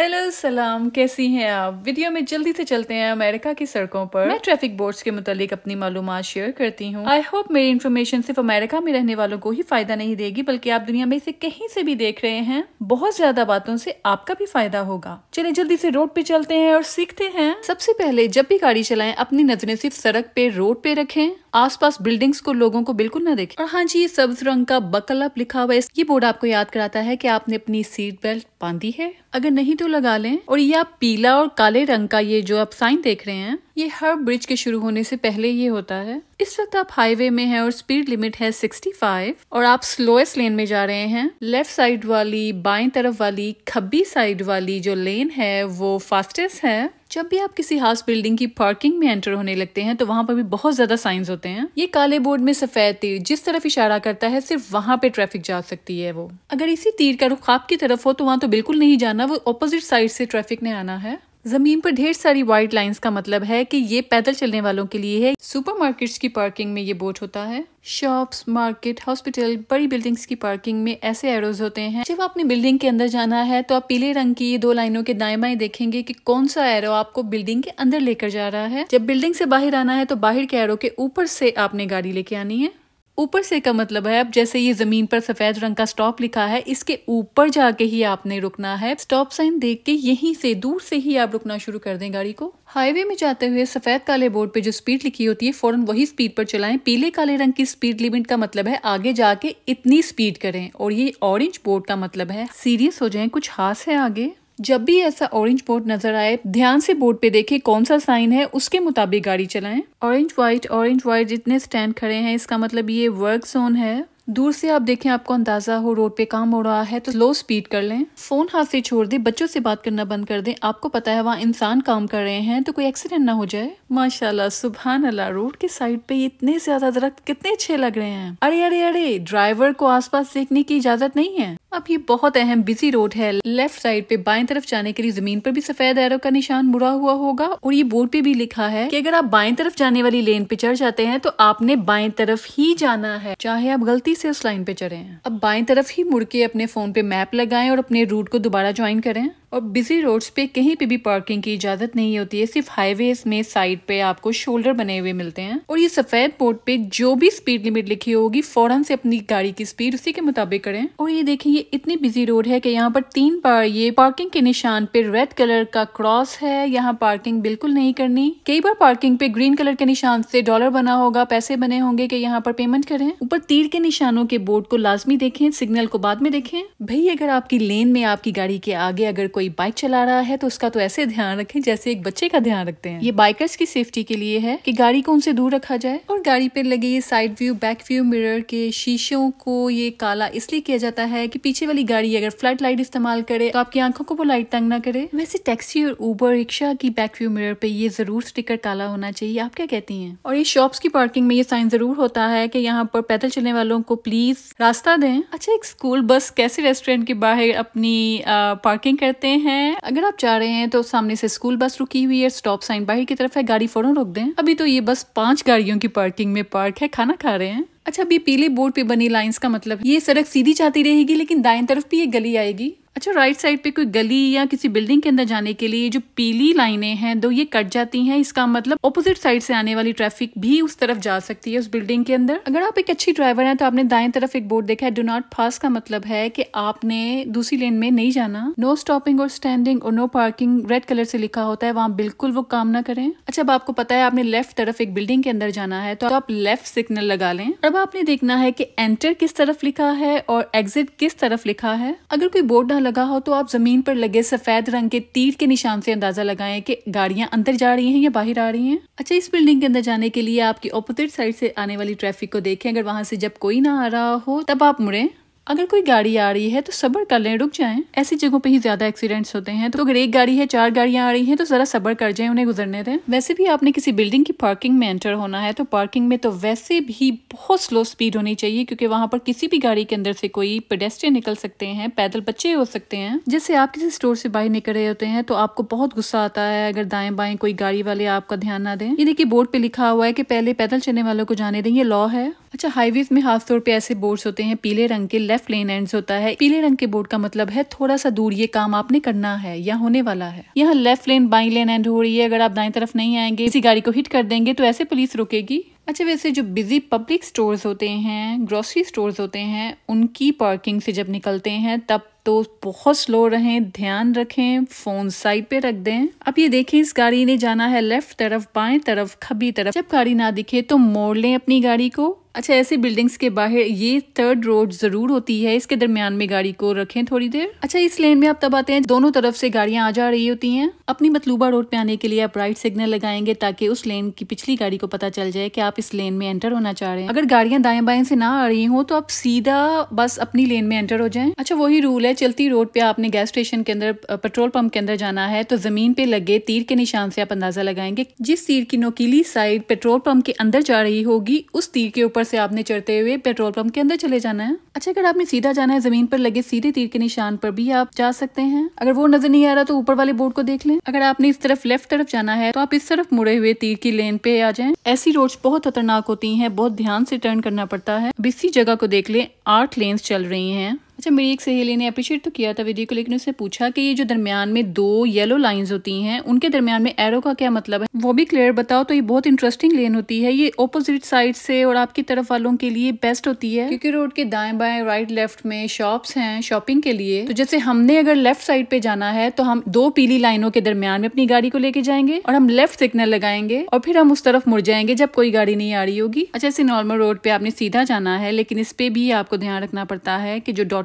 Hello सलाम, कैसी हैं आप। वीडियो में जल्दी से चलते हैं अमेरिका की सड़कों पर। मैं ट्रैफिक बोर्ड्स के मुतालिक अपनी मालूमात शेयर करती हूँ। आई होप मेरी इन्फॉर्मेशन सिर्फ अमेरिका में रहने वालों को ही फायदा नहीं देगी, बल्कि आप दुनिया में से कहीं से भी देख रहे हैं, बहुत ज्यादा बातों से आपका भी फायदा होगा। चलिए जल्दी से रोड पे चलते हैं और सीखते हैं। सबसे पहले जब भी गाड़ी चलाएं, अपनी नजरें सिर्फ सड़क पे, रोड पे रखें। आसपास बिल्डिंग्स को, लोगों को बिल्कुल ना देखें। और हाँ जी, ये सब्ज रंग का बकल अप लिखा हुआ है, ये बोर्ड आपको याद कराता है कि आपने अपनी सीट बेल्ट बांधी है। अगर नहीं तो लगा लें। और ये आप पीला और काले रंग का ये जो आप साइन देख रहे हैं, ये हर ब्रिज के शुरू होने से पहले ये होता है। इस वक्त आप हाईवे में हैं और स्पीड लिमिट है 65 और आप स्लोएस्ट लेन में जा रहे हैं। लेफ्ट साइड वाली, बाएं तरफ वाली, खब्बी साइड वाली जो लेन है वो फास्टेस्ट है। जब भी आप किसी हाउस बिल्डिंग की पार्किंग में एंटर होने लगते हैं तो वहाँ पर भी बहुत ज्यादा साइंस होते हैं। ये काले बोर्ड में सफेद तीर जिस तरफ इशारा करता है, सिर्फ वहाँ पे ट्रैफिक जा सकती है वो। अगर इसी तीर का रुख आपकी तरफ हो तो वहाँ तो बिल्कुल नहीं जाना, वो ऑपोजिट साइड से ट्रैफिक ने आना है। जमीन पर ढेर सारी व्हाइट लाइंस का मतलब है कि ये पैदल चलने वालों के लिए है। सुपरमार्केट्स की पार्किंग में ये बोर्ड होता है। शॉप्स, मार्केट, हॉस्पिटल, बड़ी बिल्डिंग्स की पार्किंग में ऐसे एरोज होते हैं। जब आपने बिल्डिंग के अंदर जाना है तो आप पीले रंग की ये दो लाइनों के दाएं बाएं देखेंगे कि कौन सा एरो आपको बिल्डिंग के अंदर लेकर जा रहा है। जब बिल्डिंग से बाहर आना है तो बाहर के एरो के ऊपर से आपने गाड़ी लेके आनी है। ऊपर से का मतलब है, अब जैसे ये जमीन पर सफेद रंग का स्टॉप लिखा है, इसके ऊपर जाके ही आपने रुकना है। स्टॉप साइन देख के यहीं से दूर से ही आप रुकना शुरू कर दें गाड़ी को। हाईवे में जाते हुए सफेद काले बोर्ड पे जो स्पीड लिखी होती है, फौरन वही स्पीड पर चलाएं। पीले काले रंग की स्पीड लिमिट का मतलब है आगे जाके इतनी स्पीड करें, और ये ऑरेंज बोर्ड का मतलब है सीरियस हो जाएं, कुछ खास है आगे। जब भी ऐसा ऑरेंज बोर्ड नजर आए, ध्यान से बोर्ड पे देखें कौन सा साइन है, उसके मुताबिक गाड़ी चलाएं। ऑरेंज व्हाइट जितने स्टैंड खड़े हैं, इसका मतलब ये वर्क जोन है। दूर से आप देखें, आपको अंदाजा हो रोड पे काम हो रहा है तो लो स्पीड कर लें। फोन हाथ से छोड़ दें, बच्चों से बात करना बंद कर दें। आपको पता है वहाँ इंसान काम कर रहे हैं तो कोई एक्सीडेंट ना हो जाए। माशाल्लाह, सुभान अल्लाह, रोड के साइड पे इतने ज्यादा दरख्त कितने अच्छे लग रहे हैं। अरे अरे अरे, ड्राइवर को आसपास देखने की इजाजत नहीं है। अब ये बहुत अहम बिजी रोड है। लेफ्ट साइड पे बाएं तरफ जाने के लिए जमीन पर भी सफेद एरो का निशान मुड़ा हुआ होगा, और ये बोर्ड पे भी लिखा है कि अगर आप बाएं तरफ जाने वाली लेन पे चढ़ जाते हैं तो आपने बाएं तरफ ही जाना है, चाहे आप गलती से उस लाइन पे चढ़े हैं। अब बाएं तरफ ही मुड़ के अपने फोन पे मैप लगाएं और अपने रूट को दोबारा ज्वाइन करें। और बिजी रोड्स पे कहीं पे भी पार्किंग की इजाजत नहीं होती है, सिर्फ हाईवेज में साइड पे आपको शोल्डर बने हुए मिलते हैं। और ये सफेद बोर्ड पे जो भी स्पीड लिमिट लिखी होगी, फौरन से अपनी गाड़ी की स्पीड उसी के मुताबिक करें। और ये देखें, ये इतनी बिजी रोड है कि यहाँ पर 3 बार ये पार्किंग के निशान पे रेड कलर का क्रॉस है, यहाँ पार्किंग बिल्कुल नहीं करनी। कई बार पार्किंग पे ग्रीन कलर के निशान से डॉलर बना होगा, पैसे बने होंगे कि यहाँ पर पेमेंट करें। ऊपर तीर के निशानों के बोर्ड को लाजमी देखें, सिग्नल को बाद में देखें। भाई, अगर आपकी लेन में आपकी गाड़ी के आगे अगर कोई बाइक चला रहा है तो उसका तो ऐसे ध्यान रखें जैसे एक बच्चे का ध्यान रखते हैं। ये बाइकर्स की सेफ्टी के लिए है कि गाड़ी को उनसे दूर रखा जाए। और गाड़ी पे लगे ये side view, back view mirror के शीशों को ये काला इसलिए किया जाता है कि पीछे वाली गाड़ी अगर फ्लड लाइट इस्तेमाल करे तो आपकी आंखों को वो लाइट तंग ना करे। वैसे टैक्सी और उबर रिक्शा की बैक व्यू मिरर पे ये जरूर स्टिकर काला होना चाहिए। आप क्या कहती हैं? और ये शॉप्स की पार्किंग में ये साइन जरूर होता है कि यहाँ पर पैदल चलने वालों को प्लीज रास्ता दें। अच्छा, एक स्कूल बस कैसे रेस्टोरेंट के बाहर अपनी पार्किंग करते हैं। अगर आप चाह रहे हैं तो सामने से स्कूल बस रुकी हुई है, स्टॉप साइन बाहर की तरफ है, गाड़ी फौरन रोक दें। अभी तो ये बस 5 गाड़ियों की पार्किंग में पार्क है, खाना खा रहे हैं। अच्छा, अभी पीले बोर्ड पे बनी लाइंस का मतलब ये सड़क सीधी जाती रहेगी, लेकिन दाएं तरफ भी ये गली आएगी। अच्छा, राइट साइड पे कोई गली या किसी बिल्डिंग के अंदर जाने के लिए जो पीली लाइनें हैं दो, ये कट जाती हैं। इसका मतलब ऑपोजिट साइड से आने वाली ट्रैफिक भी उस तरफ जा सकती है, उस बिल्डिंग के अंदर। अगर आप एक अच्छी ड्राइवर हैं तो आपने दाएं तरफ एक बोर्ड देखा है, डू नॉट पास का मतलब है कि आपने दूसरी लेन में नहीं जाना। नो स्टॉपिंग और स्टैंडिंग और नो पार्किंग रेड कलर से लिखा होता है, वहाँ बिल्कुल वो काम ना करें। अच्छा, अब आपको पता है आपने लेफ्ट तरफ एक बिल्डिंग के अंदर जाना है तो आप लेफ्ट सिग्नल लगा लें। अब आपने देखना है कि एंटर किस तरफ लिखा है और एग्जिट किस तरफ लिखा है। अगर कोई बोर्ड ना लगा हो तो आप जमीन पर लगे सफेद रंग के तीर के निशान से अंदाजा लगाएं कि गाड़ियां अंदर जा रही हैं या बाहर आ रही हैं। अच्छा, इस बिल्डिंग के अंदर जाने के लिए आपकी ऑपोजिट साइड से आने वाली ट्रैफिक को देखें। अगर वहां से जब कोई ना आ रहा हो तब आप मुड़ें। अगर कोई गाड़ी आ रही है तो सब्र कर लें, रुक जाएं। ऐसी जगहों पे ही ज्यादा एक्सीडेंट्स होते हैं। तो अगर एक गाड़ी है, 4 गाड़ियां आ रही हैं तो जरा सब्र कर जाएं, उन्हें गुजरने दें। वैसे भी आपने किसी बिल्डिंग की पार्किंग में एंटर होना है तो पार्किंग में तो वैसे भी बहुत स्लो स्पीड होनी चाहिए, क्योंकि वहां पर किसी भी गाड़ी के अंदर से कोई पेडेस्ट्रियन निकल सकते हैं, पैदल बच्चे हो सकते हैं। जैसे आप किसी स्टोर से बाहर निकल रहे होते हैं तो आपको बहुत गुस्सा आता है अगर दाएं बाएं कोई गाड़ी वाले आपका ध्यान ना दें। ये देखिए, बोर्ड पे लिखा हुआ है कि पहले पैदल चलने वालों को जाने दें, ये लॉ है। अच्छा, हाईवेज में खास तौर पे ऐसे बोर्ड्स होते हैं पीले रंग के, लेफ्ट लेन एंड्स होता है। पीले रंग के बोर्ड का मतलब है थोड़ा सा दूर ये काम आपने करना है या होने वाला है। यहाँ left lane by lane and हो रही है, अगर आप दाएं तरफ नहीं आएंगे, किसी गाड़ी को हिट कर देंगे तो ऐसे पुलिस रोकेगी। अच्छा, वैसे जो बिजी पब्लिक स्टोर्स होते हैं, ग्रोसरी स्टोर्स होते हैं, उनकी पार्किंग से जब निकलते हैं तब तो बहुत स्लो रहें, ध्यान रखें, फोन साइड पे रख दें। अब ये देखें, इस गाड़ी ने जाना है लेफ्ट तरफ, बाएं तरफ, खब्बी तरफ। जब गाड़ी ना दिखे तो मोड़ लें अपनी गाड़ी को। अच्छा, ऐसी बिल्डिंग्स के बाहर ये थर्ड रोड जरूर होती है, इसके दरमियान में गाड़ी को रखें थोड़ी देर। अच्छा, इस लेन में आप तब आते हैं दोनों तरफ से गाड़ियां आ जा रही होती हैं। अपनी मतलूबा रोड पे आने के लिए आप राइट सिग्नल लगाएंगे ताकि उस लेन की पिछली गाड़ी को पता चल जाए कि आप इस लेन में एंटर होना चाह रहे हैं। अगर गाड़ियां दाएं बाएं से ना आ रही हो तो आप सीधा बस अपनी लेन में एंटर हो जाएं। अच्छा, वही रूल है, चलती रोड पे आपने गैस स्टेशन के अंदर, पेट्रोल पंप के अंदर जाना है तो जमीन पे लगे तीर के निशान से आप अंदाजा लगाएंगे। जिस तीर की नोकीली साइड पेट्रोल पंप के अंदर जा रही होगी, उस तीर के ऊपर से आपने चढ़ते हुए पेट्रोल पंप के अंदर चले जाना है। अच्छा, अगर आपने सीधा जाना है, जमीन पर लगे सीधे तीर के निशान पर भी आप जा सकते हैं। अगर वो नजर नहीं आ रहा तो ऊपर वाले बोर्ड को देख लें। अगर आपने इस तरफ लेफ्ट तरफ जाना है तो आप इस तरफ मुड़े हुए तीर की लेन पे आ जाएं। ऐसी रोड्स बहुत खतरनाक होती हैं, बहुत ध्यान से टर्न करना पड़ता है। अब इसी जगह को देख लें, 8 लेन्स चल रही हैं। अच्छा, मेरी एक सहेली ने अप्रिशिएट तो किया था वीडियो को, लेकिन उसने पूछा कि ये जो दरमियान में 2 येलो लाइंस होती हैं, उनके दरमियान में एरो का क्या मतलब है, वो भी क्लियर बताओ। तो ये बहुत इंटरेस्टिंग लेन होती है, ये ऑपोजिट साइड से और आपकी तरफ वालों के लिए बेस्ट होती है, क्योंकि रोड के दाएं बाएं, राइट लेफ्ट में शॉप्स हैं शॉपिंग के लिए। तो जैसे हमने अगर लेफ्ट साइड पे जाना है तो हम 2 पीली लाइनों के दरमियान में अपनी गाड़ी को लेके जाएंगे और हम लेफ्ट सिग्नल लगाएंगे और फिर हम उस तरफ मुड़ जाएंगे जब कोई गाड़ी नहीं आ रही होगी। अच्छा, ऐसे नॉर्मल रोड पे आपने सीधा जाना है, लेकिन इस पे भी आपको ध्यान रखना पड़ता है कि जो डॉटेड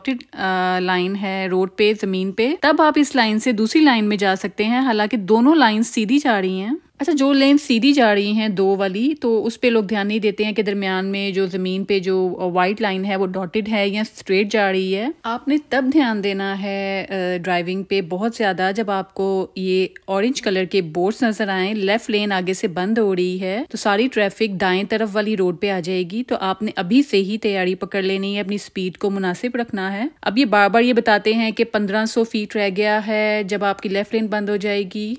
लाइन है रोड पे, जमीन पे, तब आप इस लाइन से दूसरी लाइन में जा सकते हैं। हालांकि दोनों लाइन सीधी जा रही हैं। अच्छा, जो लेन सीधी जा रही हैं 2 वाली, तो उस पे लोग ध्यान नहीं देते हैं कि दरमियान में जो जमीन पे जो वाइट लाइन है वो डॉटेड है या स्ट्रेट जा रही है। आपने तब ध्यान देना है ड्राइविंग पे बहुत ज्यादा जब आपको ये ऑरेंज कलर के बोर्ड्स नजर आए, लेफ्ट लेन आगे से बंद हो रही है तो सारी ट्रैफिक दाएं तरफ वाली रोड पे आ जाएगी। तो आपने अभी से ही तैयारी पकड़ लेनी है, अपनी स्पीड को मुनासिब रखना है। अब ये बार बार ये बताते हैं कि 1500 फीट रह गया है जब आपकी लेफ्ट लेन बंद हो जाएगी।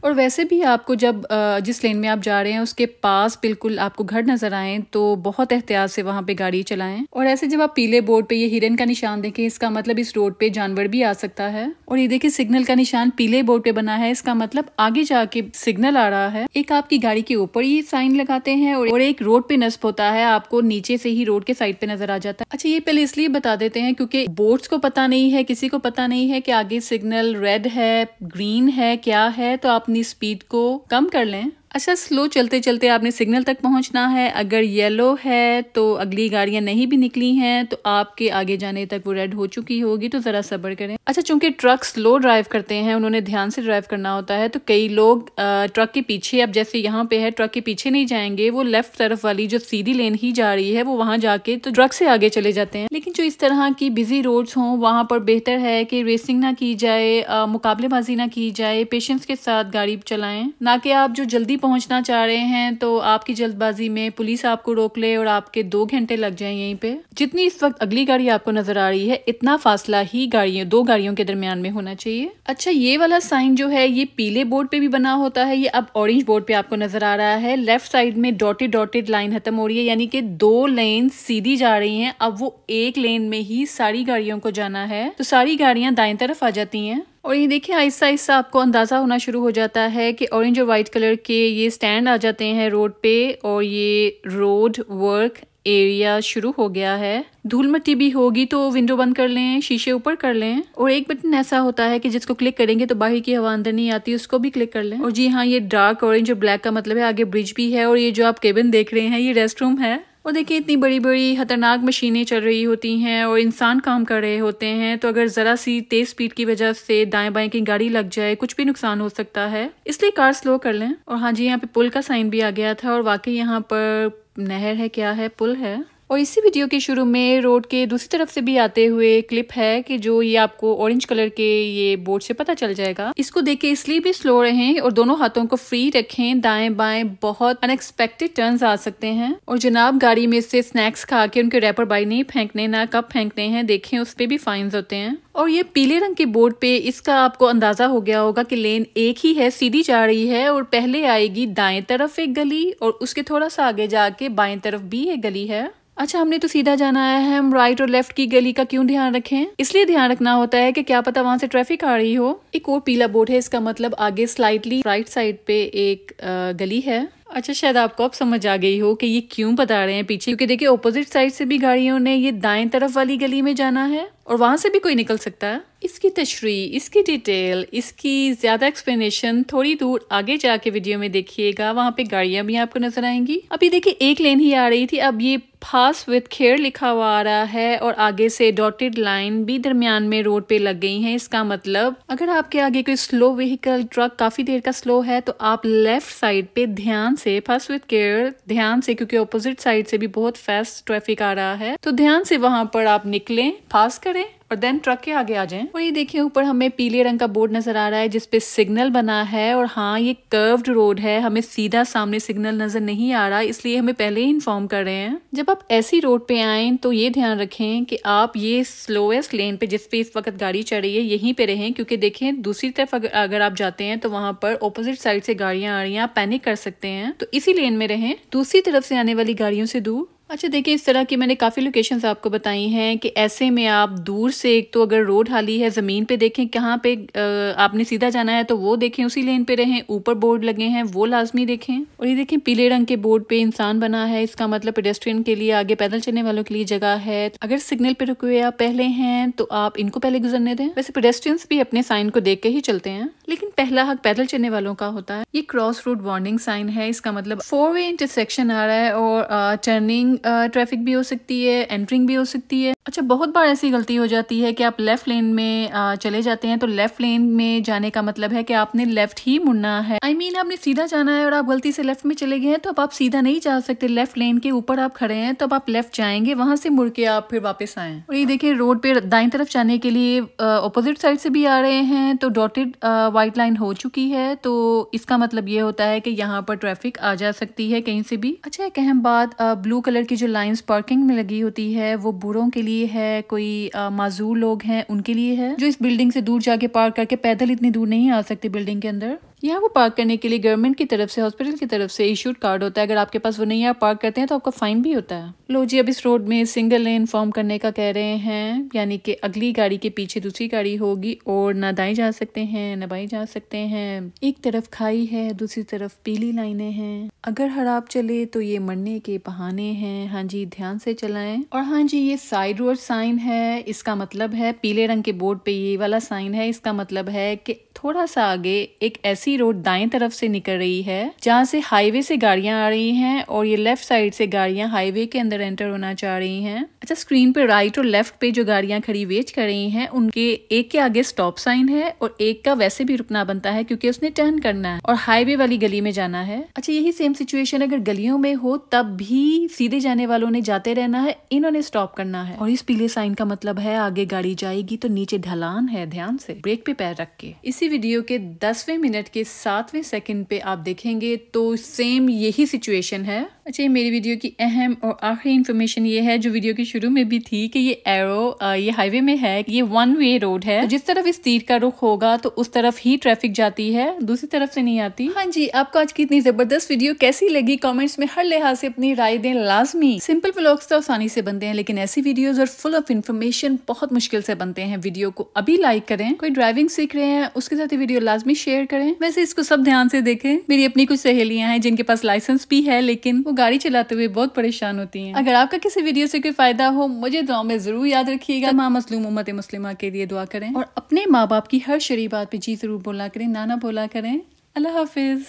और वैसे भी आपको जब जिस लेन में आप जा रहे हैं उसके पास बिल्कुल आपको घर नजर आए तो बहुत एहतियात से वहां पे गाड़ी चलाएं। और ऐसे जब आप पीले बोर्ड पे ये हिरन का निशान देखें, इसका मतलब इस रोड पे जानवर भी आ सकता है। और ये देखिए, सिग्नल का निशान पीले बोर्ड पे बना है, इसका मतलब आगे जाके सिग्नल आ रहा है। एक आपकी गाड़ी के ऊपर ये साइन लगाते हैं और एक रोड पे नस्ब होता है, आपको नीचे से ही रोड के साइड पे नजर आ जाता है। अच्छा, ये पहले इसलिए बता देते हैं क्योंकि बोर्ड्स को पता नहीं है, किसी को पता नहीं है कि आगे सिग्नल रेड है, ग्रीन है, क्या है, तो आप अपनी स्पीड को कम कर लें। अच्छा, स्लो चलते चलते आपने सिग्नल तक पहुंचना है। अगर येलो है तो अगली गाड़ियां नहीं भी निकली हैं तो आपके आगे जाने तक वो रेड हो चुकी होगी, तो जरा सब्र करें। अच्छा, चूंकि ट्रक स्लो ड्राइव करते हैं, उन्होंने ध्यान से ड्राइव करना होता है, तो कई लोग ट्रक के पीछे, अब जैसे यहाँ पे है, ट्रक के पीछे नहीं जाएंगे, वो लेफ्ट तरफ वाली जो सीधी लेन ही जा रही है वो वहां जाके तो ट्रक से आगे चले जाते हैं। लेकिन जो इस तरह की बिजी रोड्स हों वहां पर बेहतर है कि रेसिंग ना की जाए, मुकाबलेबाजी ना की जाए, पेशेंस के साथ गाड़ी चलाएं, ना कि आप जो जल्दी पहुंचना चाह रहे हैं तो आपकी जल्दबाजी में पुलिस आपको रोक ले और आपके 2 घंटे लग जाएं यहीं पे। जितनी इस वक्त अगली गाड़ी आपको नजर आ रही है, इतना फासला ही दो गाड़ियों के दरमियान में होना चाहिए। अच्छा, ये वाला साइन जो है ये पीले बोर्ड पे भी बना होता है, ये अब ऑरेंज बोर्ड पे आपको नजर आ रहा है। लेफ्ट साइड में डॉटेड लाइन खत्म हो रही है, यानी कि 2 लेन सीधी जा रही हैं। अब वो एक लेन में ही सारी गाड़ियों को जाना है, तो सारी गाड़ियां दाएं तरफ आ जाती हैं। और ये देखिए, आहिस्ता आहिस्ता आपको अंदाजा होना शुरू हो जाता है कि ऑरेंज और व्हाइट कलर के ये स्टैंड आ जाते हैं रोड पे और ये रोड वर्क एरिया शुरू हो गया है। धूल मिट्टी भी होगी तो विंडो बंद कर लें, शीशे ऊपर कर लें। और एक बटन ऐसा होता है कि जिसको क्लिक करेंगे तो बाहर की हवा अंदर नहीं आती, उसको भी क्लिक कर लें। और जी हाँ, ये डार्क ऑरेंज और ब्लैक का मतलब है आगे ब्रिज भी है। और ये जो आप केबिन देख रहे हैं ये रेस्ट रूम है। और देखिए, इतनी बड़ी बड़ी खतरनाक मशीनें चल रही होती हैं और इंसान काम कर रहे होते हैं, तो अगर जरा सी तेज स्पीड की वजह से दाएं बाएं की गाड़ी लग जाए, कुछ भी नुकसान हो सकता है, इसलिए कार स्लो कर लें। और हाँ जी, यहाँ पे पुल का साइन भी आ गया था और वाकई यहाँ पर नहर है, क्या है, पुल है। और इसी वीडियो के शुरू में रोड के दूसरी तरफ से भी आते हुए क्लिप है कि जो ये आपको ऑरेंज कलर के ये बोर्ड से पता चल जाएगा। इसको देख के इसलिए भी स्लो रहें और दोनों हाथों को फ्री रखें। दाएं बाएं बहुत अनएक्सपेक्टेड टर्न्स आ सकते हैं। और जनाब गाड़ी में से स्नैक्स खा के उनके रैपर बाई नहीं फेंकने, ना कब फेंकने हैं, देखें उस पे भी फाइन्स होते हैं। और ये पीले रंग के बोर्ड पे इसका आपको अंदाजा हो गया होगा कि लेन एक ही है, सीधी जा रही है और पहले आएगी दाएं तरफ एक गली और उसके थोड़ा सा आगे जाके बाएं तरफ भी एक गली है। अच्छा, हमने तो सीधा जाना है, हम राइट और लेफ्ट की गली का क्यों ध्यान रखें? इसलिए ध्यान रखना होता है कि क्या पता वहां से ट्रैफिक आ रही हो। एक और पीला बोर्ड है, इसका मतलब आगे स्लाइटली राइट साइड पे एक गली है। अच्छा, शायद आपको अब समझ आ गई हो कि ये क्यों बता रहे हैं पीछे, क्योंकि देखिए ऑपोजिट साइड से भी गाड़ियों ने ये दाएं तरफ वाली गली में जाना है और वहां से भी कोई निकल सकता है। इसकी तशरीह, इसकी डिटेल, इसकी ज्यादा एक्सप्लेनेशन थोड़ी दूर आगे जाके वीडियो में देखिएगा, वहां पे गाड़ियां भी आपको नजर आएंगी। अभी देखिए एक लेन ही आ रही थी, अब ये पास विद केयर लिखा हुआ आ रहा है और आगे से डॉटेड लाइन भी दरमियान में रोड पे लग गई है। इसका मतलब अगर आपके आगे कोई स्लो व्हीकल, ट्रक काफी देर का स्लो है तो आप लेफ्ट साइड पे ध्यान से, पास विद केयर, ध्यान से, क्योंकि ऑपोजिट साइड से भी बहुत फास्ट ट्रैफिक आ रहा है, तो ध्यान से वहां पर आप निकलें, पास करें और देन ट्रक के आगे आ जाएं। और ये देखिए ऊपर हमें पीले रंग का बोर्ड नजर आ रहा है जिसपे सिग्नल बना है। और हाँ, ये कर्व्ड रोड है, हमें सीधा सामने सिग्नल नजर नहीं आ रहा, इसलिए हमें पहले ही इन्फॉर्म कर रहे हैं। जब आप ऐसी रोड पे आएं तो ये ध्यान रखें कि आप ये स्लोएस्ट लेन पे जिसपे इस वक्त गाड़ी चढ़ रही है यहीं पे रहें, क्योंकि देखें दूसरी तरफ अगर आप जाते हैं तो वहां पर ऑपोजिट साइड से गाड़ियां आ रही हैं, आप पैनिक कर सकते हैं। तो इसी लेन में रहें, दूसरी तरफ से आने वाली गाड़ियों से दूर। अच्छा, देखिए इस तरह की मैंने काफ़ी लोकेशंस आपको बताई हैं कि ऐसे में आप दूर से, एक तो अगर रोड खाली है ज़मीन पे देखें कहाँ पे आपने सीधा जाना है तो वो देखें, उसी लेन पे रहें। ऊपर बोर्ड लगे हैं वो लाजमी देखें। और ये देखें पीले रंग के बोर्ड पे इंसान बना है, इसका मतलब पेडेस्ट्रियन के लिए, आगे पैदल चलने वालों के लिए जगह है। अगर सिग्नल पे रुके हुए आप पहले हैं तो आप इनको पहले गुजरने दें। वैसे पेडेस्ट्रियंस भी अपने साइन को देख के ही चलते हैं, लेकिन पहला हक पैदल चलने वालों का होता है। ये क्रॉस रोड वार्निंग साइन है, इसका मतलब 4 वे इंटरसेक्शन आ रहा है और टर्निंग ट्रैफिक भी हो सकती है, एंटरिंग भी हो सकती है। अच्छा, बहुत बार ऐसी गलती हो जाती है कि आप लेफ्ट लेन में चले जाते हैं, तो लेफ्ट लेन में जाने का मतलब है कि आपने लेफ्ट ही मुड़ना है। I mean, आपने सीधा जाना है और आप गलती से लेफ्ट में चले गए हैं तो अब आप सीधा नहीं जा सकते। लेफ्ट लेन के ऊपर आप खड़े हैं तो अब आप लेफ्ट जाएंगे, वहां से मुड़ के आप फिर वापस आए। और ये देखिए रोड पे दाईं तरफ जाने के लिए ऑपोजिट साइड से भी आ रहे हैं तो डॉटेड व्हाइट लाइन हो चुकी है, तो इसका मतलब ये होता है कि यहाँ पर ट्रैफिक आ जा सकती है कहीं से भी। अच्छा, एक अहम बात, ब्लू कलर की जो लाइंस पार्किंग में लगी होती है वो बूढ़ों के लिए है, कोई माजूर लोग हैं उनके लिए है, जो इस बिल्डिंग से दूर जाके पार्क करके पैदल इतनी दूर नहीं आ सकते बिल्डिंग के अंदर। यहाँ वो पार्क करने के लिए गवर्नमेंट की तरफ से, हॉस्पिटल की तरफ से इशूड कार्ड होता है। अगर आपके पास वो नहीं, आप पार्क करते हैं तो आपका फाइन भी होता है। लो जी, अब इस रोड में सिंगल लेन फॉर्म करने का कह रहे हैं, यानी कि अगली गाड़ी के पीछे दूसरी गाड़ी होगी और ना दाएं जा सकते हैं ना बाएं जा सकते हैं। एक तरफ खाई है, दूसरी तरफ पीली लाइनें हैं। अगर खराब चले तो ये मरने के बहाने हैं। हाँ जी, ध्यान से चलाएं। और हाँ जी, ये साइड रोड साइन है, इसका मतलब है पीले रंग के बोर्ड पे ये वाला साइन है, इसका मतलब है कि थोड़ा सा आगे एक ऐसी रोड दाएं तरफ से निकल रही है जहाँ से हाईवे से गाड़ियां आ रही हैं और ये लेफ्ट साइड से गाड़ियां हाईवे के अंदर एंटर होना चाह रही हैं। अच्छा, स्क्रीन पे राइट और लेफ्ट पे जो गाड़ियां खड़ी वेट कर रही हैं उनके एक के आगे स्टॉप साइन है और एक का वैसे भी रुकना बनता है क्योंकि उसने टर्न करना है और हाईवे वाली गली में जाना है। अच्छा, यही सेम सिचुएशन अगर गलियों में हो तब भी सीधे जाने वालों ने जाते रहना है, इन्होंने स्टॉप करना है। और इस पीले साइन का मतलब है आगे गाड़ी जाएगी तो नीचे ढलान है, ध्यान से ब्रेक पे पैर रख के। इसी वीडियो के 10वें मिनट के 7वें सेकंड पे आप देखेंगे तो सेम यही सिचुएशन है। अच्छा, ये मेरी वीडियो की अहम और आखिरी इन्फॉर्मेशन ये है जो वीडियो के शुरू में भी थी कि ये एरो ये हाईवे में है, ये 1 वे रोड है। तो जिस तरफ इस तीर का रुख होगा तो उस तरफ ही ट्रैफिक जाती है, दूसरी तरफ से नहीं आती। हाँ जी, आपको आज की इतनी जबरदस्त वीडियो कैसी लगी कमेंट्स में हर लिहाज से अपनी राय दें लाजमी। सिंपल व्लॉग्स तो आसानी से बनते हैं लेकिन ऐसी वीडियोस और फुल ऑफ इन्फॉर्मेशन बहुत मुश्किल से बनते हैं। वीडियो को अभी लाइक करें, कोई ड्राइविंग सीख रहे हैं उसके साथ वीडियो लाजमी शेयर करें। वैसे इसको सब ध्यान से देखें, मेरी अपनी कुछ सहेलियां हैं जिनके पास लाइसेंस भी है लेकिन वो गाड़ी चलाते हुए बहुत परेशान होती हैं। अगर आपका किसी वीडियो से कोई फायदा हो मुझे दुआ में जरूर याद रखिएगा। तमाम मजलूम उम्मत मुस्लिमा के लिए दुआ करें और अपने माँ बाप की हर शरी बात पे जी जरूर बोला करें, ना बोला करें। अल्लाह हाफिज।